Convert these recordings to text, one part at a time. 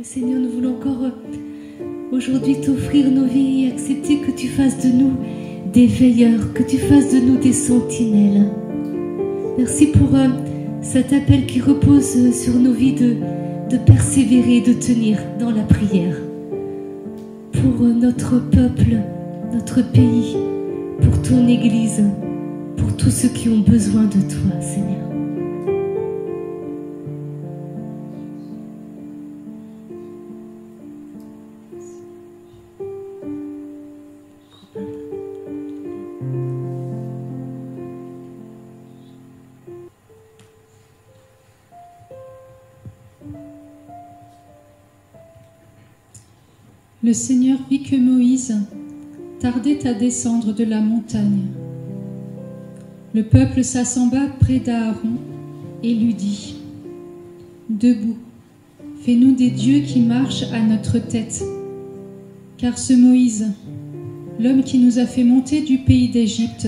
Seigneur, nous voulons encore aujourd'hui t'offrir nos vies et accepter que tu fasses de nous des veilleurs, que tu fasses de nous des sentinelles. Merci pour cet appel qui repose sur nos vies de persévérer, de tenir dans la prière. Pour notre peuple, notre pays, pour ton Église, pour tous ceux qui ont besoin de toi, Seigneur. Le Seigneur vit que Moïse tardait à descendre de la montagne. Le peuple s'assembla près d'Aaron et lui dit : « Debout, fais-nous des dieux qui marchent à notre tête. Car ce Moïse, l'homme qui nous a fait monter du pays d'Égypte,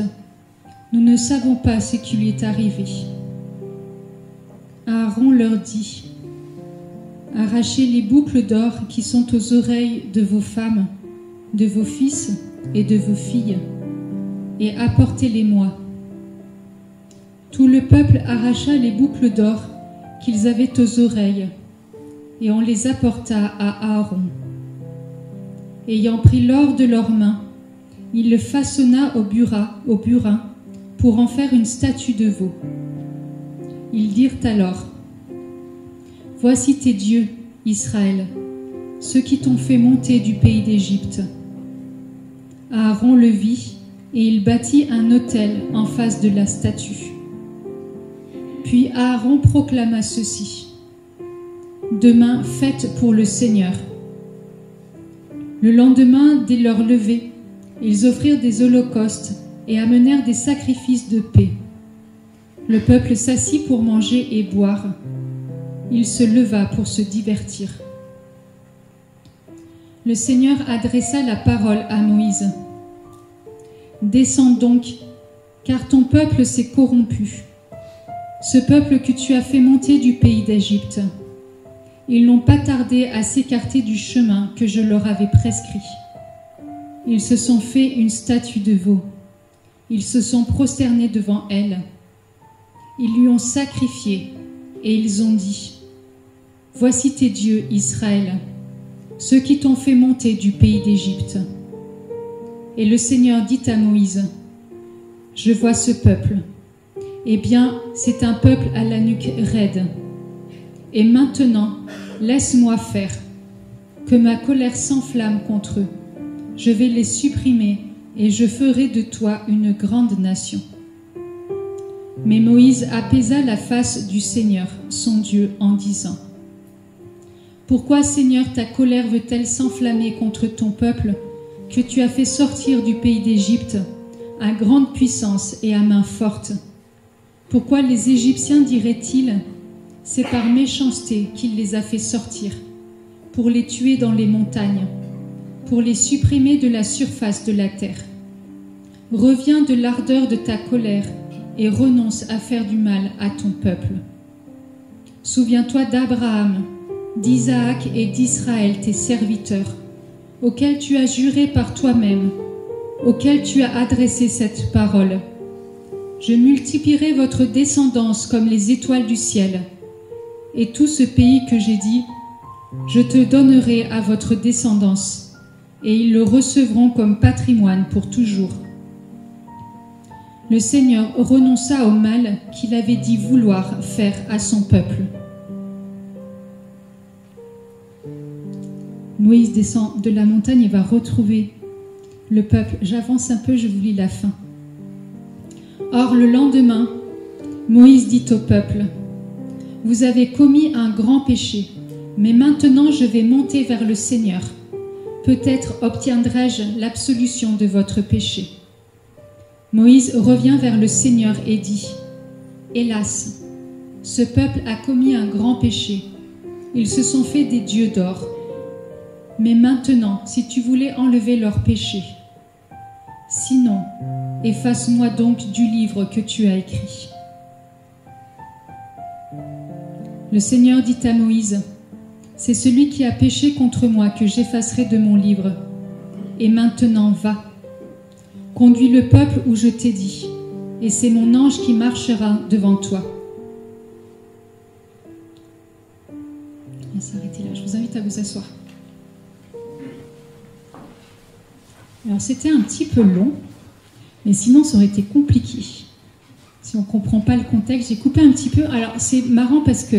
nous ne savons pas ce qui lui est arrivé. » Aaron leur dit : « Arrachez les boucles d'or qui sont aux oreilles de vos femmes, de vos fils et de vos filles, et apportez-les-moi. » Tout le peuple arracha les boucles d'or qu'ils avaient aux oreilles, et on les apporta à Aaron. Ayant pris l'or de leurs mains, il le façonna au burin, pour en faire une statue de veau. Ils dirent alors : « Voici tes dieux, Israël, ceux qui t'ont fait monter du pays d'Égypte. » Aaron le vit, et il bâtit un autel en face de la statue. Puis Aaron proclama ceci : « Demain, fête pour le Seigneur. » Le lendemain, dès leur lever, Ils offrirent des holocaustes et amenèrent des sacrifices de paix. Le peuple s'assit pour manger et boire. Il se leva pour se divertir. Le Seigneur adressa la parole à Moïse. « Descends donc, car ton peuple s'est corrompu. Ce peuple que tu as fait monter du pays d'Égypte. Ils n'ont pas tardé à s'écarter du chemin que je leur avais prescrit. Ils se sont fait une statue de veau. Ils se sont prosternés devant elle. Ils lui ont sacrifié et ils ont dit, « Voici tes dieux, Israël, ceux qui t'ont fait monter du pays d'Égypte. » Et le Seigneur dit à Moïse, « Je vois ce peuple. Eh bien, c'est un peuple à la nuque raide. Et maintenant, laisse-moi faire, que ma colère s'enflamme contre eux. Je vais les supprimer et je ferai de toi une grande nation. » Mais Moïse apaisa la face du Seigneur, son Dieu, en disant, « Pourquoi, Seigneur, ta colère veut-elle s'enflammer contre ton peuple que tu as fait sortir du pays d'Égypte à grande puissance et à main forte? Pourquoi les Égyptiens diraient-ils, c'est par méchanceté qu'il les a fait sortir, pour les tuer dans les montagnes, pour les supprimer de la surface de la terre? Reviens de l'ardeur de ta colère et renonce à faire du mal à ton peuple. Souviens-toi d'Abraham, d'Isaac et d'Israël, tes serviteurs, auxquels tu as juré par toi-même, auxquels tu as adressé cette parole. Je multiplierai votre descendance comme les étoiles du ciel, et tout ce pays que j'ai dit, je te donnerai à votre descendance, et ils le recevront comme patrimoine pour toujours. » Le Seigneur renonça au mal qu'il avait dit vouloir faire à son peuple. Moïse descend de la montagne et va retrouver le peuple. J'avance un peu, je vous lis la fin. Or, le lendemain, Moïse dit au peuple, « Vous avez commis un grand péché, mais maintenant je vais monter vers le Seigneur. Peut-être obtiendrai-je l'absolution de votre péché. » Moïse revient vers le Seigneur et dit, « Hélas, ce peuple a commis un grand péché. Ils se sont fait des dieux d'or. Mais maintenant, si tu voulais enlever leur péché, sinon, efface-moi donc du livre que tu as écrit. » Le Seigneur dit à Moïse, « C'est celui qui a péché contre moi que j'effacerai de mon livre. Et maintenant, va. Conduis le peuple où je t'ai dit, et c'est mon ange qui marchera devant toi. » On va s'arrêter là. Je vous invite à vous asseoir. Alors, c'était un petit peu long, mais sinon, ça aurait été compliqué. Si on ne comprend pas le contexte, j'ai coupé un petit peu. Alors, c'est marrant parce que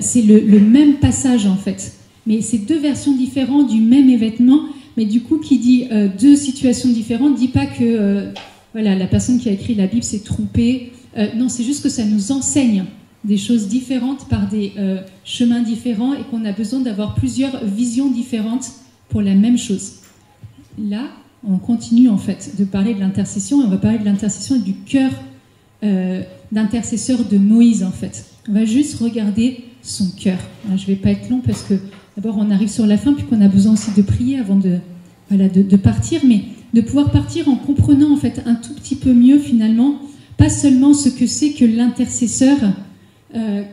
c'est le même passage, en fait. Mais c'est deux versions différentes du même événement. Mais du coup, qui dit deux situations différentes, ne dit pas que voilà, la personne qui a écrit la Bible s'est trompée. Non, c'est juste que ça nous enseigne des choses différentes par des chemins différents et qu'on a besoin d'avoir plusieurs visions différentes pour la même chose. Là, on continue en fait de parler de l'intercession et on va parler de l'intercession et du cœur d'intercesseur de Moïse en fait. On va juste regarder son cœur. Je ne vais pas être long parce que d'abord on arrive sur la fin puis qu'on a besoin aussi de prier avant de partir, mais de pouvoir partir en comprenant en fait un tout petit peu mieux finalement, pas seulement ce que c'est que l'intercesseur,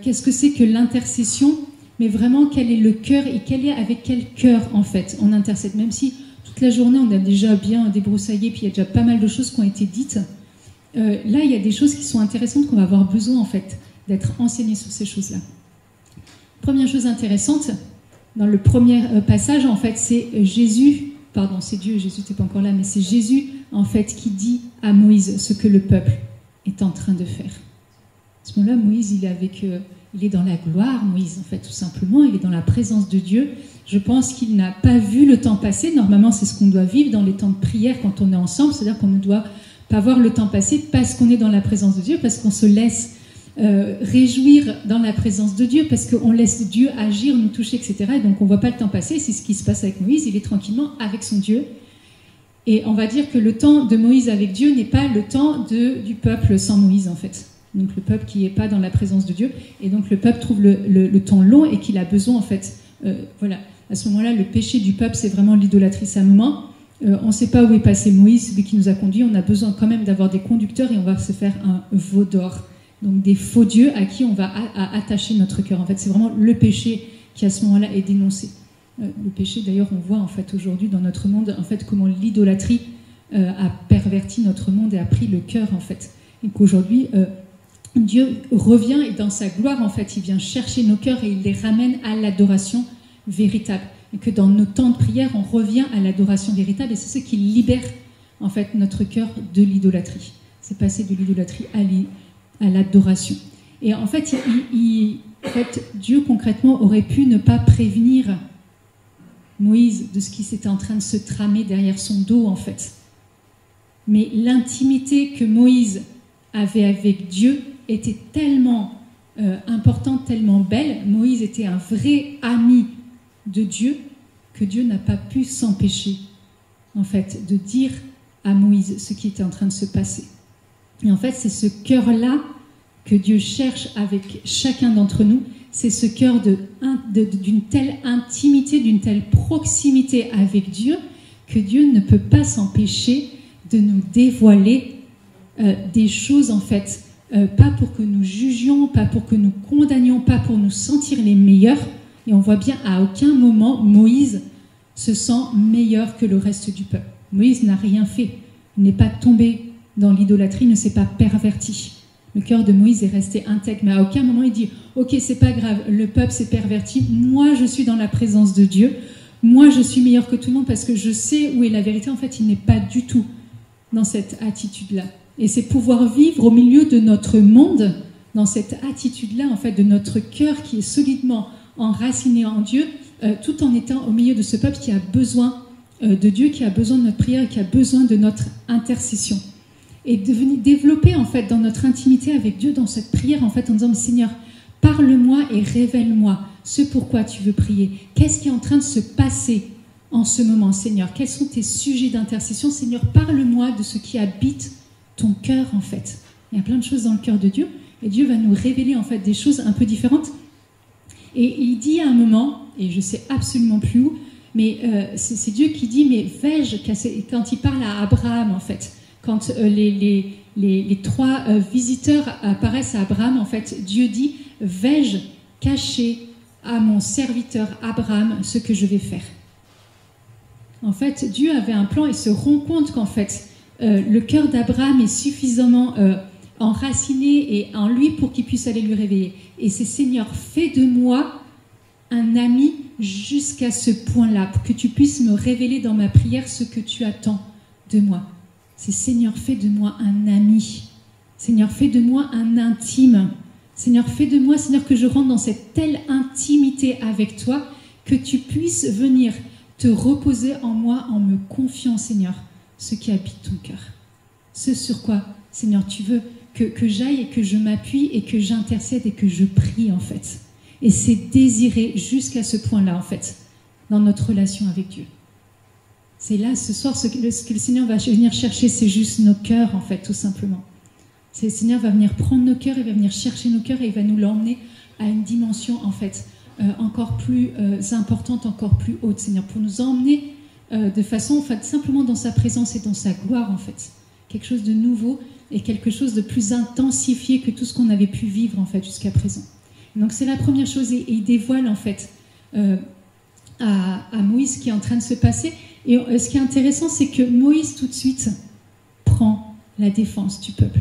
qu'est-ce que c'est que l'intercession, mais vraiment quel est le cœur et avec quel cœur en fait on intercède, même si toute la journée on a déjà bien débroussaillé puis il y a déjà pas mal de choses qui ont été dites. Là il y a des choses qui sont intéressantes qu'on va avoir besoin en fait d'être enseigné sur ces choses-là. Première chose intéressante dans le premier passage en fait c'est Jésus, pardon c'est Dieu, Jésus n'était pas encore là, mais c'est Jésus en fait qui dit à Moïse ce que le peuple est en train de faire. À ce moment-là Moïse il est dans la gloire, Moïse en fait tout simplement, il est dans la présence de Dieu. Je pense qu'il n'a pas vu le temps passer. Normalement c'est ce qu'on doit vivre dans les temps de prière quand on est ensemble, c'est-à-dire qu'on ne doit pas voir le temps passer parce qu'on est dans la présence de Dieu, parce qu'on se laisse réjouir dans la présence de Dieu, parce qu'on laisse Dieu agir, nous toucher, etc. Et donc on ne voit pas le temps passer. C'est ce qui se passe avec Moïse, il est tranquillement avec son Dieu. Et on va dire que le temps de Moïse avec Dieu n'est pas le temps du peuple sans Moïse, en fait. Donc le peuple qui n'est pas dans la présence de Dieu. Et donc le peuple trouve le temps long et qu'il a besoin, en fait. Voilà. À ce moment-là, le péché du peuple, c'est vraiment l'idolâtrie. C'est un moment, on ne sait pas où est passé Moïse, celui qui nous a conduits. On a besoin quand même d'avoir des conducteurs et on va se faire un veau d'or. Donc des faux dieux à qui on va attacher notre cœur. En fait, c'est vraiment le péché qui, à ce moment-là, est dénoncé. Le péché, d'ailleurs, on voit en fait aujourd'hui dans notre monde en fait comment l'idolâtrie a perverti notre monde et a pris le cœur en fait. Et qu'aujourd'hui, Dieu revient et dans sa gloire en fait, il vient chercher nos cœurs et il les ramène à l'adoration véritable. Et que dans nos temps de prière, on revient à l'adoration véritable et c'est ce qui libère en fait notre cœur de l'idolâtrie. C'est passer de l'idolâtrie à l'adoration. Et en fait, en fait, Dieu concrètement aurait pu ne pas prévenir Moïse de ce qui s'était en train de se tramer derrière son dos en fait. Mais l'intimité que Moïse avait avec Dieu était tellement importante, tellement belle. Moïse était un vrai ami de Dieu que Dieu n'a pas pu s'empêcher en fait de dire à Moïse ce qui était en train de se passer. Et en fait, c'est ce cœur-là que Dieu cherche avec chacun d'entre nous. C'est ce cœur d'une telle intimité, d'une telle proximité avec Dieu que Dieu ne peut pas s'empêcher de nous dévoiler des choses en fait, pas pour que nous jugions, pas pour que nous condamnions, pas pour nous sentir les meilleurs. Et on voit bien à aucun moment Moïse se sent meilleur que le reste du peuple. Moïse n'a rien fait, il n'est pas tombé dans l'idolâtrie, ne s'est pas perverti. Le cœur de Moïse est resté intègre, mais à aucun moment il dit « Ok, c'est pas grave, le peuple s'est perverti, moi je suis dans la présence de Dieu, moi je suis meilleur que tout le monde parce que je sais où est la vérité. » En fait, il n'est pas du tout dans cette attitude-là. Et c'est pouvoir vivre au milieu de notre monde, dans cette attitude-là, en fait, de notre cœur qui est solidement enraciné en Dieu, tout en étant au milieu de ce peuple qui a besoin de Dieu, qui a besoin de notre prière, qui a besoin de notre intercession. Et de venir développer en fait dans notre intimité avec Dieu, dans cette prière en fait en disant « Seigneur, parle-moi et révèle-moi ce pourquoi tu veux prier. Qu'est-ce qui est en train de se passer en ce moment, Seigneur? Quels sont tes sujets d'intercession? Seigneur, parle-moi de ce qui habite ton cœur en fait. » Il y a plein de choses dans le cœur de Dieu et Dieu va nous révéler en fait des choses un peu différentes. Et il dit à un moment, et je sais absolument plus où, mais c'est Dieu qui dit « Mais vais-je » quand il parle à Abraham en fait. Quand les trois visiteurs apparaissent à Abraham, en fait, Dieu dit « Vais-je cacher à mon serviteur Abraham ce que je vais faire ?» En fait, Dieu avait un plan et se rend compte qu'en fait, le cœur d'Abraham est suffisamment enraciné et en lui pour qu'il puisse aller lui réveiller. Et c'est « Seigneur, fais de moi un ami jusqu'à ce point-là, pour que tu puisses me révéler dans ma prière ce que tu attends de moi. » C'est « Seigneur, fais de moi un ami. Seigneur, fais de moi un intime. Seigneur, fais de moi, Seigneur, que je rentre dans cette telle intimité avec toi, que tu puisses venir te reposer en moi en me confiant, Seigneur, ce qui habite ton cœur. Ce sur quoi, Seigneur, tu veux que j'aille et que je m'appuie et que j'intercède et que je prie, en fait. Et c'est désiré jusqu'à ce point-là, en fait, dans notre relation avec Dieu. C'est là, ce soir, ce que le Seigneur va venir chercher, c'est juste nos cœurs, en fait, tout simplement. Le Seigneur va venir prendre nos cœurs, il va venir chercher nos cœurs et il va nous l'emmener à une dimension, en fait, encore plus importante, encore plus haute, Seigneur, pour nous emmener de façon, en fait, simplement dans sa présence et dans sa gloire, en fait. Quelque chose de nouveau et quelque chose de plus intensifié que tout ce qu'on avait pu vivre, en fait, jusqu'à présent. Donc, c'est la première chose et il dévoile, en fait, à Moïse ce qui est en train de se passer. Et ce qui est intéressant, c'est que Moïse, tout de suite, prend la défense du peuple.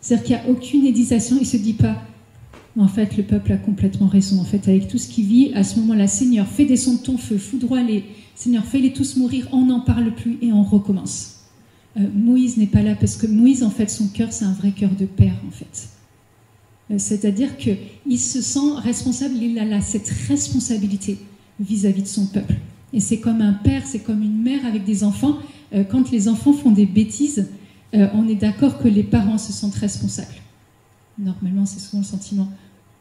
C'est-à-dire qu'il n'y a aucune hésitation, il ne se dit pas « En fait, le peuple a complètement raison. En fait, avec tout ce qu'il vit, à ce moment-là, Seigneur, fais descendre ton feu, foudroie-les. Seigneur, fais-les tous mourir, on n'en parle plus et on recommence. » Moïse n'est pas là parce que Moïse, en fait, son cœur, c'est un vrai cœur de père, en fait. C'est-à-dire qu'il se sent responsable, il a là cette responsabilité vis-à-vis de son peuple. Et c'est comme un père, c'est comme une mère avec des enfants. Quand les enfants font des bêtises, on est d'accord que les parents se sentent responsables. Normalement, c'est souvent le sentiment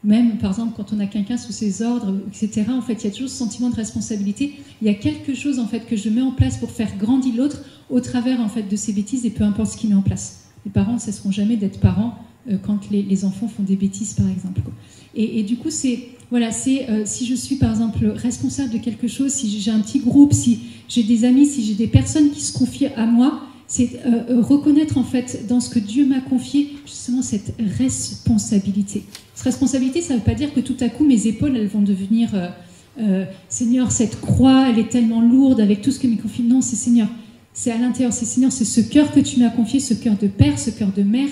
même par exemple quand on a quelqu'un sous ses ordres, etc., en fait, il y a toujours ce sentiment de responsabilité. Il y a quelque chose en fait que je mets en place pour faire grandir l'autre au travers en fait de ces bêtises et peu importe ce qu'il met en place. Les parents ne cesseront jamais d'être parents quand les enfants font des bêtises, par exemple. Et du coup, si je suis par exemple responsable de quelque chose, si j'ai un petit groupe, si j'ai des amis, si j'ai des personnes qui se confient à moi, c'est reconnaître en fait dans ce que Dieu m'a confié justement cette responsabilité. Cette responsabilité, ça ne veut pas dire que tout à coup mes épaules elles vont devenir Seigneur, cette croix, elle est tellement lourde avec tout ce que me confie. Non, c'est Seigneur, c'est à l'intérieur, c'est Seigneur, c'est ce cœur que tu m'as confié, ce cœur de père, ce cœur de mère,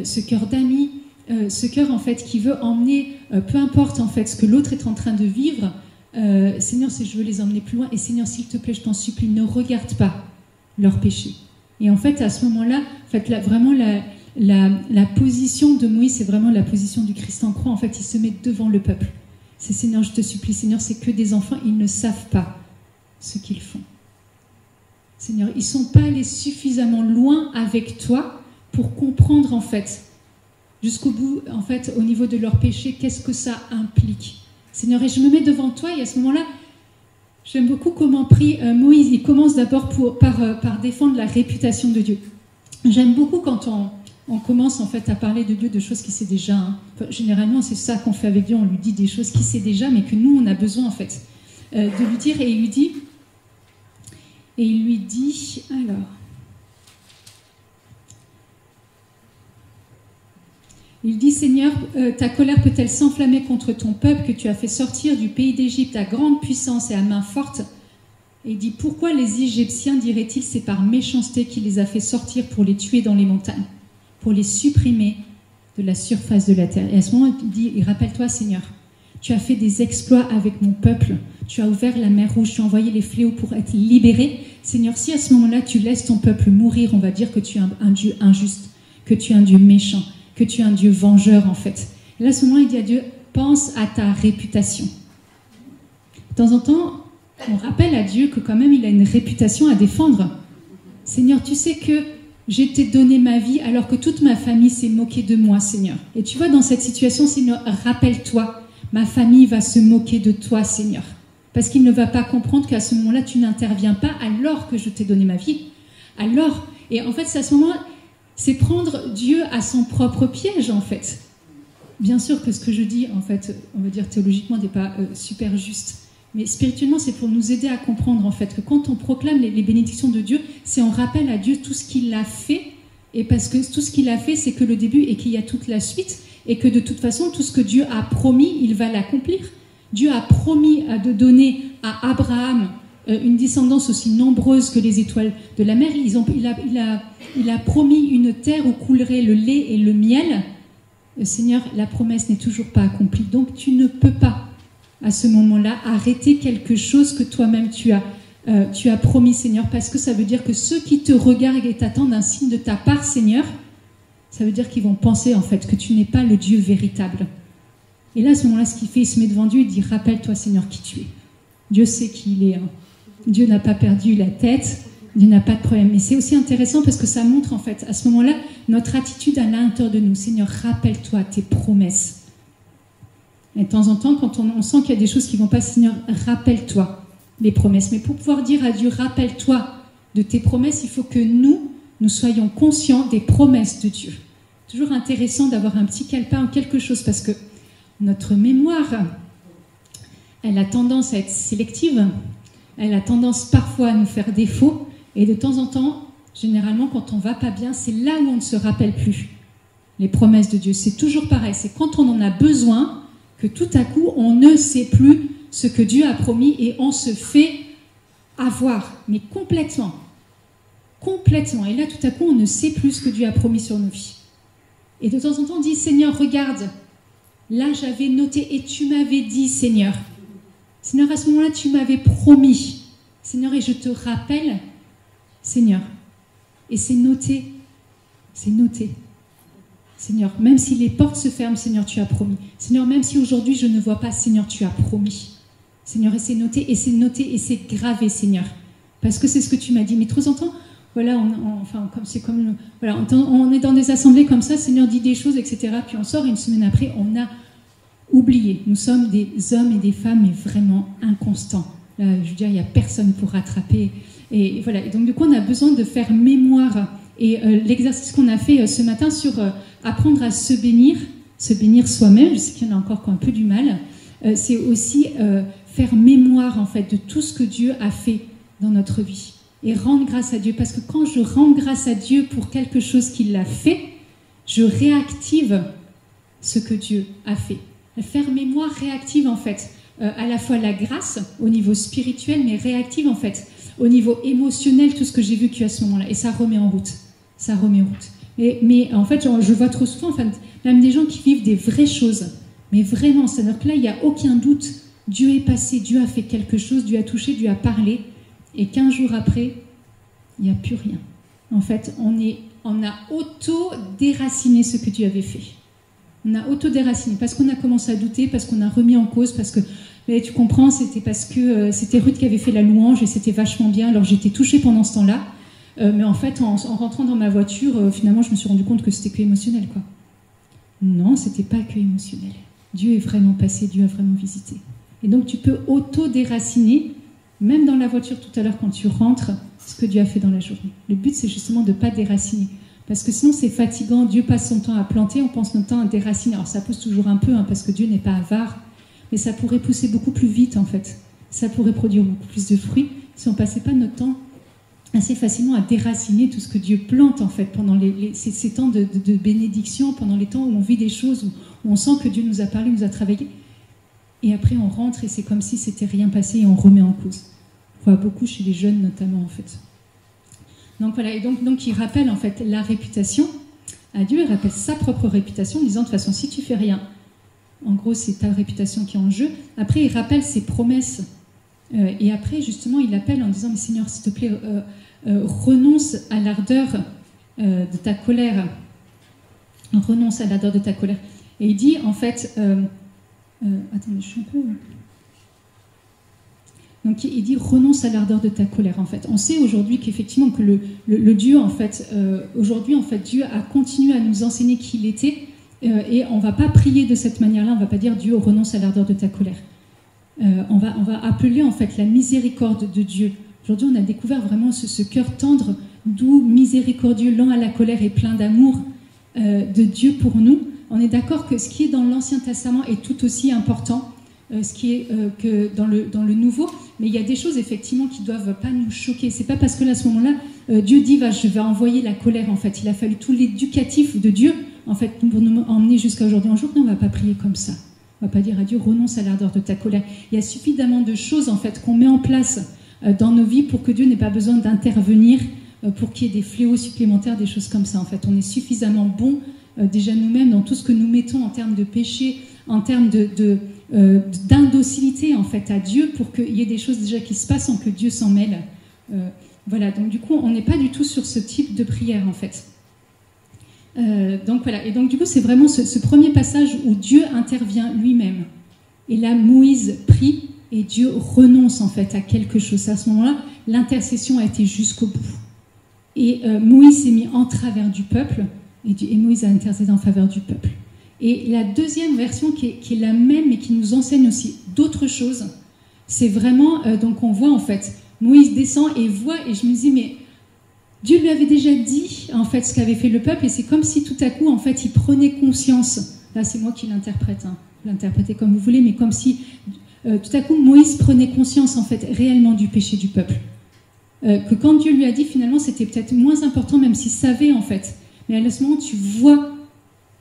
ce cœur d'ami, ce cœur en fait qui veut emmener, peu importe en fait ce que l'autre est en train de vivre. Seigneur, je veux les emmener plus loin. Et Seigneur, s'il te plaît, je t'en supplie, ne regarde pas leurs péchés. Et en fait, à ce moment-là, en fait, vraiment la position de Moïse, c'est vraiment la position du Christ en croix. En fait, il se met devant le peuple. C'est Seigneur, je te supplie, Seigneur, c'est que des enfants, ils ne savent pas ce qu'ils font. Seigneur, ils ne sont pas allés suffisamment loin avec toi pour comprendre, en fait, jusqu'au bout, en fait, au niveau de leur péché, qu'est-ce que ça implique. Seigneur, et je me mets devant toi, et à ce moment-là, j'aime beaucoup comment prie Moïse. Il commence d'abord par défendre la réputation de Dieu. J'aime beaucoup quand on commence en fait à parler de Dieu, de choses qu'il sait déjà. Hein. Enfin, généralement, c'est ça qu'on fait avec Dieu, on lui dit des choses qu'il sait déjà, mais que nous, on a besoin en fait de lui dire. Et il lui dit, alors... Il dit, Seigneur, ta colère peut-elle s'enflammer contre ton peuple que tu as fait sortir du pays d'Égypte à grande puissance et à main forte? Et il dit, pourquoi les Égyptiens, diraient-ils, c'est par méchanceté qu'il les a fait sortir pour les tuer dans les montagnes, pour les supprimer de la surface de la terre? Et à ce moment, il dit, rappelle-toi, Seigneur, tu as fait des exploits avec mon peuple, tu as ouvert la mer Rouge, tu as envoyé les fléaux pour être libérés. Seigneur, si à ce moment-là, tu laisses ton peuple mourir, on va dire que tu es un Dieu injuste, que tu es un Dieu méchant, que tu es un Dieu vengeur, en fait. Et là, à ce moment, il dit à Dieu, pense à ta réputation. De temps en temps, on rappelle à Dieu que quand même, il a une réputation à défendre. Seigneur, tu sais que j'ai t'ai donné ma vie alors que toute ma famille s'est moquée de moi, Seigneur. Et tu vois, dans cette situation, Seigneur, rappelle-toi, ma famille va se moquer de toi, Seigneur. Parce qu'il ne va pas comprendre qu'à ce moment-là, tu n'interviens pas alors que je t'ai donné ma vie. Alors, et en fait, c'est à ce moment-là, c'est prendre Dieu à son propre piège, en fait. Bien sûr que ce que je dis, en fait, on va dire théologiquement, n'est pas super juste. Mais spirituellement, c'est pour nous aider à comprendre, en fait, que quand on proclame les bénédictions de Dieu, c'est on rappelle à Dieu tout ce qu'il a fait. Et parce que tout ce qu'il a fait, c'est que le début et qu'il y a toute la suite. Et que de toute façon, tout ce que Dieu a promis, il va l'accomplir. Dieu a promis de donner à Abraham une descendance aussi nombreuse que les étoiles de la mer. Il a promis une terre où coulerait le lait et le miel. Seigneur, la promesse n'est toujours pas accomplie. Donc tu ne peux pas, à ce moment-là, arrêter quelque chose que toi-même tu as promis, Seigneur, parce que ça veut dire que ceux qui te regardent et t'attendent un signe de ta part, Seigneur, ça veut dire qu'ils vont penser en fait que tu n'es pas le Dieu véritable. Et là, à ce moment-là, ce qu'il fait, il se met devant Dieu et dit, rappelle-toi, Seigneur, qui tu es. Dieu sait qui il est. Hein. Dieu n'a pas perdu la tête, Dieu n'a pas de problème. Mais c'est aussi intéressant parce que ça montre, en fait, à ce moment-là, notre attitude à l'intérieur de nous. Seigneur, rappelle-toi tes promesses. Et de temps en temps, quand on sent qu'il y a des choses qui ne vont pas, Seigneur, rappelle-toi les promesses. Mais pour pouvoir dire à Dieu, rappelle-toi de tes promesses, il faut que nous soyons conscients des promesses de Dieu. Toujours intéressant d'avoir un petit calepin ou quelque chose parce que notre mémoire, elle a tendance à être sélective, elle a tendance parfois à nous faire défaut, et de temps en temps, généralement, quand on va pas bien, c'est là où on ne se rappelle plus les promesses de Dieu. C'est toujours pareil, c'est quand on en a besoin que tout à coup, on ne sait plus ce que Dieu a promis et on se fait avoir, mais complètement. Complètement. Et là, tout à coup, on ne sait plus ce que Dieu a promis sur nos vies. Et de temps en temps, on dit, Seigneur, regarde, là, j'avais noté et tu m'avais dit, Seigneur. Seigneur, à ce moment-là, tu m'avais promis. Seigneur, et je te rappelle, Seigneur. Et c'est noté. C'est noté. Seigneur, même si les portes se ferment, Seigneur, tu as promis. Seigneur, même si aujourd'hui je ne vois pas, Seigneur, tu as promis. Seigneur, et c'est noté, et c'est noté, et c'est gravé, Seigneur. Parce que c'est ce que tu m'as dit. Mais de temps en temps, voilà, on est dans des assemblées comme ça, Seigneur dit des choses, etc. Puis on sort et une semaine après, on a oubliés. Nous sommes des hommes et des femmes, mais vraiment inconstants. Là, je veux dire, il n'y a personne pour rattraper. Et voilà. Et donc, du coup, on a besoin de faire mémoire. Et l'exercice qu'on a fait ce matin sur apprendre à se bénir soi-même, je sais qu'il y en a encore qui ont un peu du mal, c'est aussi faire mémoire, en fait, de tout ce que Dieu a fait dans notre vie. Et rendre grâce à Dieu. Parce que quand je rends grâce à Dieu pour quelque chose qu'il a fait, je réactive ce que Dieu a fait. Faire mémoire réactive, en fait, à la fois la grâce au niveau spirituel, mais réactive, en fait, au niveau émotionnel, tout ce que j'ai vécu à ce moment-là. Et ça remet en route. Ça remet en route. Mais en fait, je vois trop souvent, enfin, même des gens qui vivent des vraies choses. Mais vraiment, c'est-à-dire que là, il n'y a aucun doute. Dieu est passé, Dieu a fait quelque chose, Dieu a touché, Dieu a parlé. Et 15 jours après, il n'y a plus rien. En fait, on a auto-déraciné ce que Dieu avait fait. On a auto-déraciné parce qu'on a commencé à douter, parce qu'on a remis en cause, parce que, mais tu comprends, c'était parce que c'était Ruth qui avait fait la louange et c'était vachement bien. Alors j'étais touchée pendant ce temps-là. Mais en fait, en rentrant dans ma voiture, finalement, je me suis rendu compte que c'était que émotionnel, quoi. Non, c'était pas que émotionnel. Dieu est vraiment passé, Dieu a vraiment visité. Et donc, tu peux auto-déraciner, même dans la voiture tout à l'heure, quand tu rentres, ce que Dieu a fait dans la journée. Le but, c'est justement de ne pas déraciner. Parce que sinon, c'est fatigant. Dieu passe son temps à planter, on pense notre temps à déraciner. Alors, ça pousse toujours un peu, hein, parce que Dieu n'est pas avare, mais ça pourrait pousser beaucoup plus vite, en fait. Ça pourrait produire beaucoup plus de fruits si on ne passait pas notre temps assez facilement à déraciner tout ce que Dieu plante, en fait, pendant ces temps de bénédiction, pendant les temps où on vit des choses, où on sent que Dieu nous a parlé, nous a travaillé. Et après, on rentre et c'est comme si c'était rien passé et on remet en cause. On voit beaucoup chez les jeunes, notamment, en fait. Donc voilà, et donc il rappelle, en fait, la réputation à Dieu, il rappelle sa propre réputation, en disant, de toute façon, si tu fais rien, en gros, c'est ta réputation qui est en jeu. Après, il rappelle ses promesses. Et après, justement, il appelle en disant, mais Seigneur, s'il te plaît, renonce à l'ardeur de ta colère. Renonce à l'ardeur de ta colère. Et il dit, en fait... attendez, je suis un peu... Donc, il dit, renonce à l'ardeur de ta colère, en fait. On sait aujourd'hui qu'effectivement, que le Dieu, en fait... aujourd'hui, en fait, Dieu a continué à nous enseigner qui il était. Et on ne va pas prier de cette manière-là. On ne va pas dire, Dieu, renonce à l'ardeur de ta colère. On va appeler, en fait, la miséricorde de Dieu. Aujourd'hui, on a découvert vraiment ce cœur tendre, doux, miséricordieux, lent à la colère et plein d'amour de Dieu pour nous. On est d'accord que ce qui est dans l'Ancien Testament est tout aussi important, ce qui est que dans le Nouveau, mais il y a des choses effectivement qui ne doivent pas nous choquer. C'est pas parce que là, à ce moment-là, Dieu dit je vais envoyer la colère. En fait, il a fallu tout l'éducatif de Dieu, en fait, pour nous emmener jusqu'à aujourd'hui. Un jour, non, on ne va pas prier comme ça. On ne va pas dire à Dieu renonce à l'ardeur de ta colère. Il y a suffisamment de choses en fait qu'on met en place dans nos vies pour que Dieu n'ait pas besoin d'intervenir pour qu'il y ait des fléaux supplémentaires, des choses comme ça. En fait, on est suffisamment bon déjà nous-mêmes dans tout ce que nous mettons en termes de péché, en termes d'indocilité en fait à Dieu pour qu'il y ait des choses déjà qui se passent sans que Dieu s'en mêle. Voilà, donc du coup, on n'est pas du tout sur ce type de prière en fait. Donc voilà, et donc du coup, c'est vraiment ce premier passage où Dieu intervient lui-même. Et là, Moïse prie et Dieu renonce en fait à quelque chose. À ce moment-là, l'intercession a été jusqu'au bout. Et Moïse s'est mis en travers du peuple et Moïse a intercédé en faveur du peuple. Et la deuxième version qui est la même et qui nous enseigne aussi d'autres choses, c'est vraiment, donc on voit en fait, Moïse descend et voit, et je me dis, mais Dieu lui avait déjà dit en fait ce qu'avait fait le peuple, et c'est comme si tout à coup en fait il prenait conscience. Là c'est moi qui l'interprète, hein. L'interprétez comme vous voulez, mais comme si tout à coup Moïse prenait conscience en fait réellement du péché du peuple. Que quand Dieu lui a dit finalement c'était peut-être moins important, même s'il savait en fait. Mais à ce moment tu vois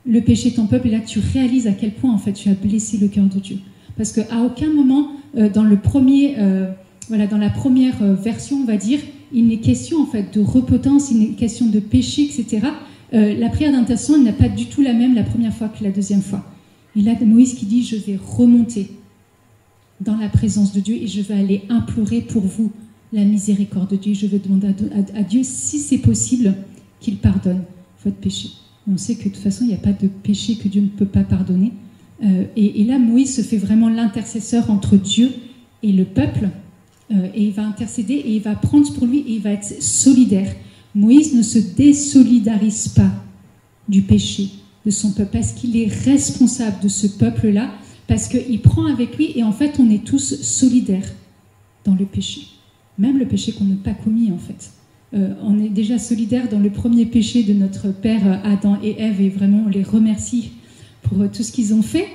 le péché de ton peuple et là tu réalises à quel point en fait tu as blessé le cœur de Dieu. Parce qu'à aucun moment dans la première version on va dire, il n'est question en fait de repentance, il n'est question de péché, etc. La prière d'intercession n'a pas du tout la même la première fois que la deuxième fois. Et là, Moïse qui dit, je vais remonter dans la présence de Dieu et je vais aller implorer pour vous la miséricorde de Dieu. Je vais demander à Dieu, si c'est possible, qu'il pardonne votre péché. Et on sait que de toute façon, il n'y a pas de péché que Dieu ne peut pas pardonner. Et là, Moïse se fait vraiment l'intercesseur entre Dieu et le peuple. Et il va intercéder et il va prendre pour lui et il va être solidaire. Moïse ne se désolidarise pas du péché de son peuple parce qu'il est responsable de ce peuple-là parce qu'il prend avec lui et en fait on est tous solidaires dans le péché, même le péché qu'on n'a pas commis en fait. On est déjà solidaires dans le premier péché de notre père Adam et Ève et vraiment on les remercie pour tout ce qu'ils ont fait.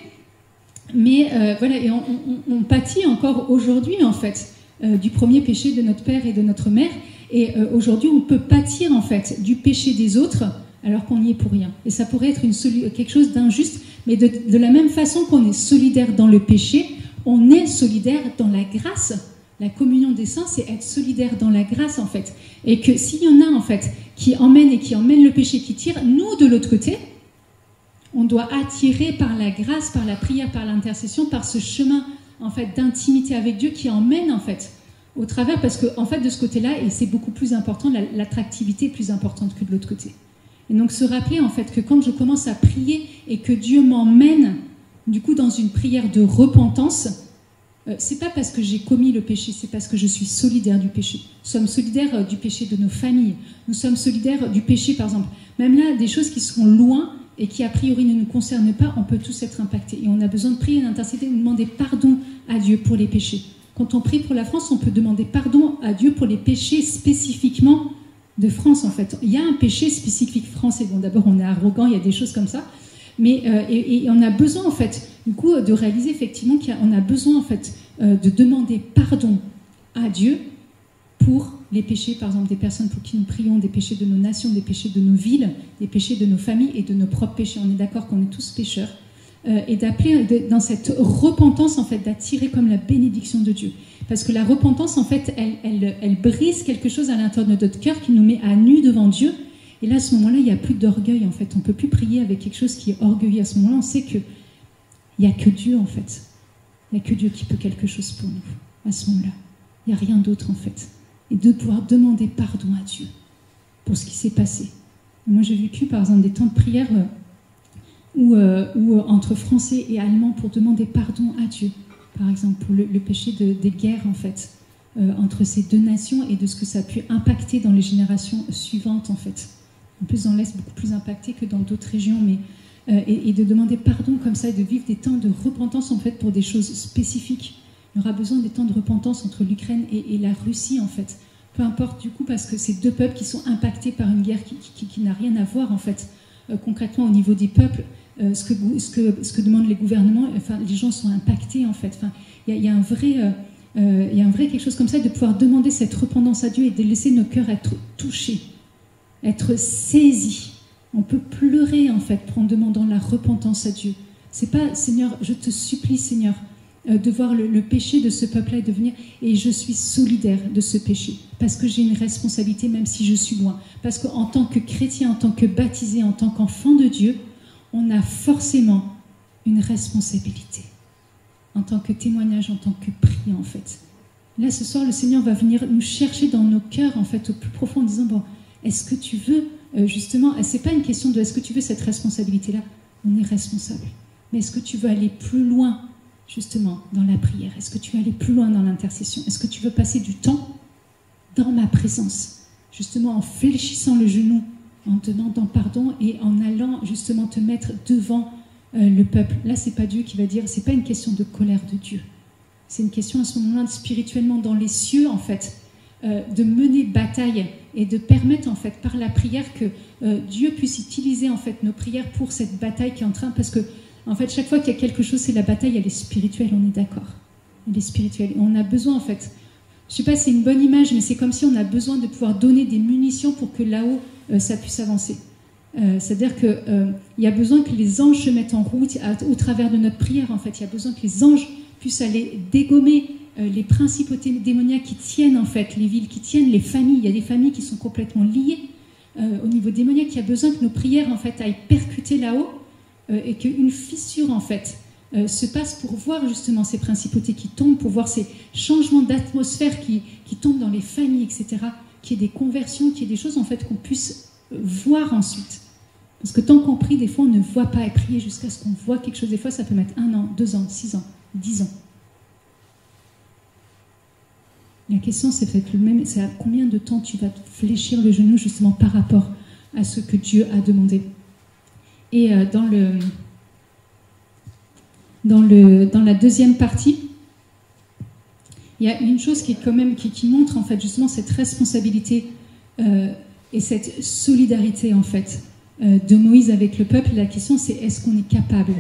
Mais voilà, et on pâtit encore aujourd'hui en fait du premier péché de notre père et de notre mère. Et aujourd'hui, on peut pâtir en fait du péché des autres alors qu'on n'y est pour rien. Et ça pourrait être quelque chose d'injuste, mais de la même façon qu'on est solidaire dans le péché, on est solidaire dans la grâce. La communion des saints, c'est être solidaire dans la grâce en fait. Et que s'il y en a en fait qui emmènent le péché, qui tirent, nous de l'autre côté, on doit attirer par la grâce, par la prière, par l'intercession, par ce chemin en fait d'intimité avec Dieu qui emmène en fait au travers, parce que en fait de ce côté-là, et c'est beaucoup plus important, l'attractivité est plus importante que de l'autre côté. Et donc se rappeler en fait que quand je commence à prier et que Dieu m'emmène du coup dans une prière de repentance, c'est pas parce que j'ai commis le péché, c'est parce que je suis solidaire du péché. Nous sommes solidaires du péché de nos familles, nous sommes solidaires du péché par exemple. Même là, des choses qui sont loin et qui a priori ne nous concernent pas, on peut tous être impactés. Et on a besoin de prier, d'intercéder, de demander pardon à Dieu pour les péchés. Quand on prie pour la France, on peut demander pardon à Dieu pour les péchés spécifiquement de France, en fait. Il y a un péché spécifique français. Bon, d'abord, on est arrogant, il y a des choses comme ça. Mais et on a besoin, en fait, du coup, de réaliser effectivement qu'on a besoin, en fait, de demander pardon à Dieu pour les péchés, par exemple, des personnes pour qui nous prions, des péchés de nos nations, des péchés de nos villes, des péchés de nos familles et de nos propres péchés. On est d'accord qu'on est tous pécheurs. Et d'appeler dans cette repentance, en fait, d'attirer comme la bénédiction de Dieu. Parce que la repentance, en fait, elle brise quelque chose à l'intérieur de notre cœur qui nous met à nu devant Dieu. Et là, à ce moment-là, il n'y a plus d'orgueil, en fait. On ne peut plus prier avec quelque chose qui est orgueilleux. À ce moment-là, on sait qu'il n'y a que Dieu, en fait. Il n'y a que Dieu qui peut quelque chose pour nous. À ce moment-là, il n'y a rien d'autre, en fait. Et de pouvoir demander pardon à Dieu pour ce qui s'est passé. Moi, j'ai vécu, par exemple, des temps de prière ou entre Français et Allemands pour demander pardon à Dieu, par exemple, pour le péché des guerres, en fait, entre ces deux nations et de ce que ça a pu impacter dans les générations suivantes, en fait. En plus, dans l'Est, beaucoup plus impacté que dans d'autres régions, mais, et de demander pardon comme ça et de vivre des temps de repentance, en fait, pour des choses spécifiques. Il y aura besoin des temps de repentance entre l'Ukraine et la Russie, en fait. Peu importe, du coup, parce que c'est deux peuples qui sont impactés par une guerre qui n'a rien à voir, en fait, concrètement, au niveau des peuples. Ce que demandent les gouvernements, enfin, les gens sont impactés en fait. Enfin, il y a un vrai quelque chose comme ça, de pouvoir demander cette repentance à Dieu et de laisser nos cœurs être touchés, être saisis. On peut pleurer en fait en demandant la repentance à Dieu. C'est pas Seigneur, je te supplie Seigneur de voir le péché de ce peuple-là et de venir, et je suis solidaire de ce péché parce que j'ai une responsabilité même si je suis loin. Parce qu'en tant que chrétien, en tant que baptisé, en tant qu'enfant de Dieu, on a forcément une responsabilité en tant que témoignage, en tant que prière, en fait. Là, ce soir, le Seigneur va venir nous chercher dans nos cœurs, en fait, au plus profond, en disant, bon, est-ce que tu veux, justement, c'est pas une question de est-ce que tu veux cette responsabilité-là, on est responsable, mais est-ce que tu veux aller plus loin, justement, dans la prière? Est-ce que tu veux aller plus loin dans l'intercession? Est-ce que tu veux passer du temps dans ma présence, justement, en fléchissant le genou, en demandant pardon et en allant justement te mettre devant le peuple. Là, c'est pas Dieu qui va dire, c'est pas une question de colère de Dieu. C'est une question à ce moment-là, spirituellement dans les cieux, en fait, de mener bataille et de permettre, en fait, par la prière que Dieu puisse utiliser, en fait, nos prières pour cette bataille qui est en train, parce que, en fait, chaque fois qu'il y a quelque chose, c'est la bataille, elle est spirituelle, on est d'accord. Elle est spirituelle. Et on a besoin, en fait, je sais pas, c'est une bonne image, mais c'est comme si on a besoin de pouvoir donner des munitions pour que là-haut, ça puisse avancer. C'est-à-dire qu'il y a besoin que les anges se mettent en route au travers de notre prière, en fait. Il y a besoin que les anges puissent aller dégommer les principautés démoniaques qui tiennent, en fait, les villes, qui tiennent les familles. Il y a des familles qui sont complètement liées au niveau démoniaque. Il y a besoin que nos prières, en fait, aillent percuter là-haut et qu'une fissure, en fait, se passe pour voir justement ces principautés qui tombent, pour voir ces changements d'atmosphère qui tombent dans les familles, etc., qu'il y ait des conversions, qu'il y ait des choses en fait qu'on puisse voir ensuite. Parce que tant qu'on prie, des fois on ne voit pas, et prier jusqu'à ce qu'on voit quelque chose, des fois ça peut mettre 1 an, 2 ans, 6 ans, 10 ans. La question c'est peut-être le même, c'est à combien de temps tu vas fléchir le genou justement par rapport à ce que Dieu a demandé. Et dans dans la deuxième partie, il y a une chose qui est quand même qui montre en fait justement cette responsabilité et cette solidarité en fait de Moïse avec le peuple. La question c'est est-ce qu'on est capable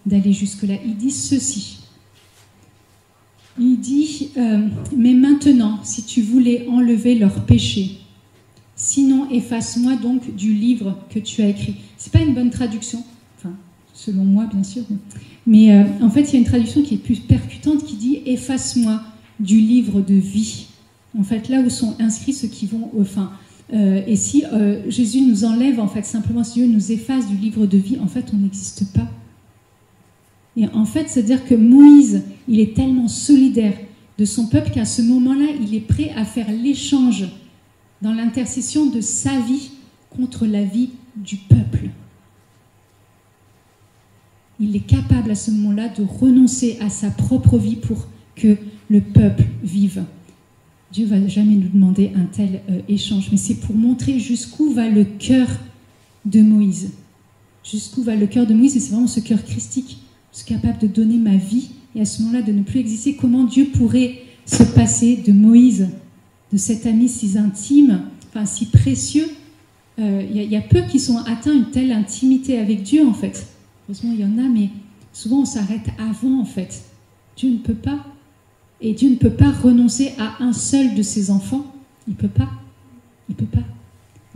d'aller jusque-là? Il dit ceci. Il dit mais maintenant, si tu voulais enlever leurs péchés, sinon efface-moi donc du livre que tu as écrit. C'est pas une bonne traduction, enfin selon moi bien sûr, mais en fait il y a une traduction qui est plus percutante qui dit efface-moi du livre de vie. En fait là où sont inscrits ceux qui vont au fin. Et si Jésus nous enlève, en fait simplement si Dieu nous efface du livre de vie, en fait on n'existe pas. Et en fait, c'est-à-dire que Moïse, il est tellement solidaire de son peuple qu'à ce moment-là, il est prêt à faire l'échange dans l'intercession de sa vie contre la vie du peuple. Il est capable à ce moment-là de renoncer à sa propre vie pour que le peuple vive. Dieu ne va jamais nous demander un tel échange, mais c'est pour montrer jusqu'où va le cœur de Moïse. Jusqu'où va le cœur de Moïse, et c'est vraiment ce cœur christique. Je suis capable de donner ma vie et à ce moment-là de ne plus exister. Comment Dieu pourrait se passer de Moïse, de cet ami si intime, enfin si précieux? Il y a peu qui sont atteints une telle intimité avec Dieu en fait. Heureusement il y en a, mais souvent on s'arrête avant en fait. Dieu ne peut pas. Et Dieu ne peut pas renoncer à un seul de ses enfants. Il ne peut pas. Il ne peut pas.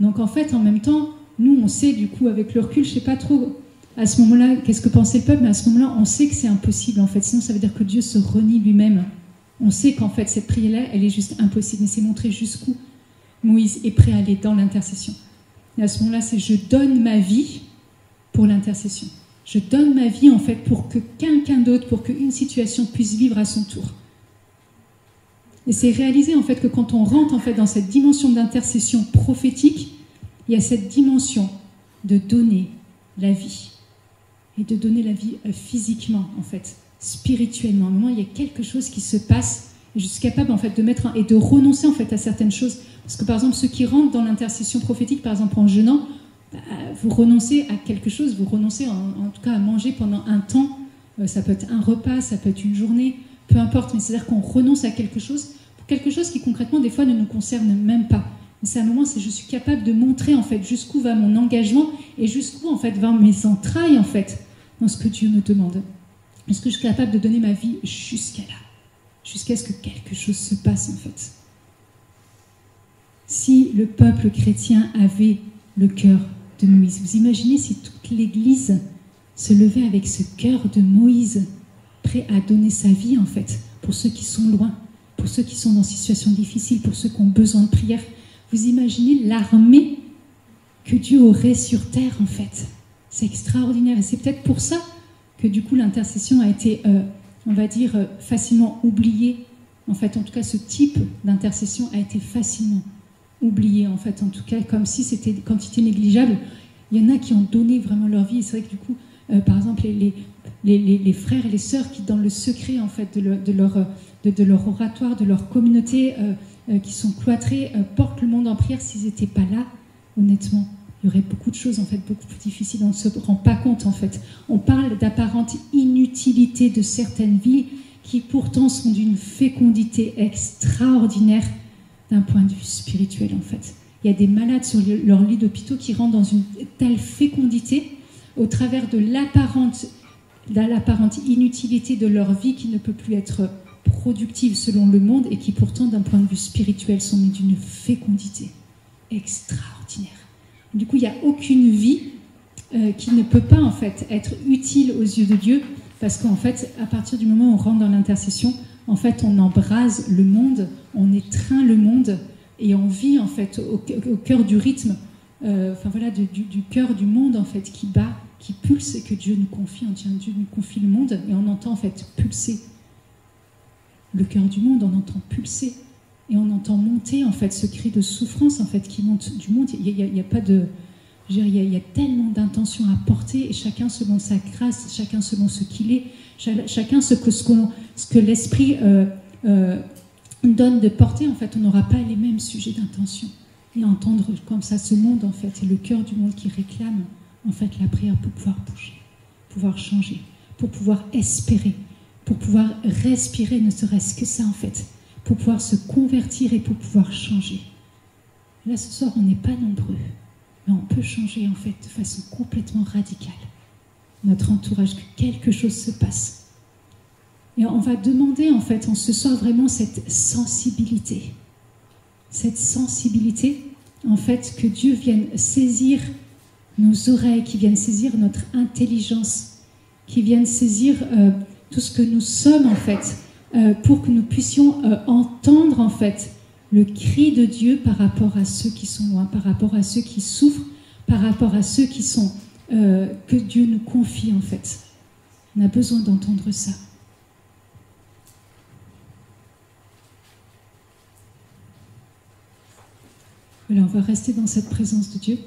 Donc en fait, en même temps, nous on sait du coup avec le recul, je ne sais pas trop à ce moment-là qu'est-ce que pensait le peuple, mais à ce moment-là on sait que c'est impossible en fait. Sinon ça veut dire que Dieu se renie lui-même. On sait qu'en fait cette prière-là, elle est juste impossible. Mais c'est montrer jusqu'où Moïse est prêt à aller dans l'intercession. Et à ce moment-là, c'est je donne ma vie pour l'intercession. Je donne ma vie en fait pour que quelqu'un d'autre, pour qu'une situation puisse vivre à son tour. Et c'est réaliser en fait que quand on rentre en fait dans cette dimension d'intercession prophétique, il y a cette dimension de donner la vie. Et de donner la vie physiquement en fait, spirituellement. À un moment, il y a quelque chose qui se passe et je suis capable en fait de mettre et de renoncer en fait à certaines choses. Parce que par exemple, ceux qui rentrent dans l'intercession prophétique, par exemple en jeûnant, vous renoncez à quelque chose, vous renoncez en tout cas à manger pendant un temps. Ça peut être un repas, ça peut être une journée, peu importe, mais c'est-à-dire qu'on renonce à quelque chose qui concrètement des fois ne nous concerne même pas. Mais c'est un moment, c'est je suis capable de montrer en fait jusqu'où va mon engagement et jusqu'où en fait vont mes entrailles en fait dans ce que Dieu me demande. Est-ce que je suis capable de donner ma vie jusqu'à là, jusqu'à ce que quelque chose se passe en fait. Si le peuple chrétien avait le cœur de Moïse, vous imaginez si toute l'Église se levait avec ce cœur de Moïse, prêt à donner sa vie en fait, pour ceux qui sont loin, pour ceux qui sont dans des situations difficiles, pour ceux qui ont besoin de prière. Vous imaginez l'armée que Dieu aurait sur terre en fait. C'est extraordinaire et c'est peut-être pour ça que du coup l'intercession a été, on va dire, facilement oubliée. En fait, en tout cas, ce type d'intercession a été facilement oublié en fait, en tout cas, comme si c'était une quantité négligeable. Il y en a qui ont donné vraiment leur vie et c'est vrai que du coup, par exemple, les frères et les sœurs qui, dans le secret en fait de leur oratoire, de leur communauté, qui sont cloîtrés, portent le monde en prière. S'ils n'étaient pas là, honnêtement, il y aurait beaucoup de choses en fait beaucoup plus difficiles. On ne se rend pas compte en fait. On parle d'apparente inutilité de certaines vies qui pourtant sont d'une fécondité extraordinaire d'un point de vue spirituel en fait. Il y a des malades sur leur lit d'hôpitaux qui rentrent dans une telle fécondité au travers de l'apparente inutilité de leur vie qui ne peut plus être productive selon le monde et qui pourtant d'un point de vue spirituel sont d'une fécondité extraordinaire. Du coup, il n'y a aucune vie qui ne peut pas en fait être utile aux yeux de Dieu parce qu'en fait, à partir du moment où on rentre dans l'intercession, en fait, on embrase le monde, on étreint le monde et on vit en fait au cœur du rythme, du cœur du monde en fait qui bat, qui pulse et que Dieu nous confie. Dieu nous confie le monde et on entend en fait pulser le cœur du monde, on entend pulser et on entend monter en fait ce cri de souffrance en fait qui monte du monde. Il y a pas de, il y a tellement d'intentions à porter et chacun selon sa grâce, chacun selon ce qu'il est, chacun ce que l'esprit donne de porter. En fait, on n'aura pas les mêmes sujets d'intention et entendre comme ça ce monde en fait et le cœur du monde qui réclame en fait la prière pour pouvoir bouger, pouvoir changer, pour pouvoir espérer, pour pouvoir respirer, ne serait-ce que ça en fait, pour pouvoir se convertir et pour pouvoir changer. Là, ce soir, on n'est pas nombreux, mais on peut changer en fait de façon complètement radicale notre entourage, que quelque chose se passe. Et on va demander en fait en ce soir vraiment cette sensibilité en fait que Dieu vienne saisir nos oreilles, qui vienne saisir notre intelligence, qui vienne saisir tout ce que nous sommes en fait, pour que nous puissions entendre en fait le cri de Dieu par rapport à ceux qui sont loin, par rapport à ceux qui souffrent, par rapport à ceux qui sont que Dieu nous confie en fait. On a besoin d'entendre ça. Voilà, on va rester dans cette présence de Dieu.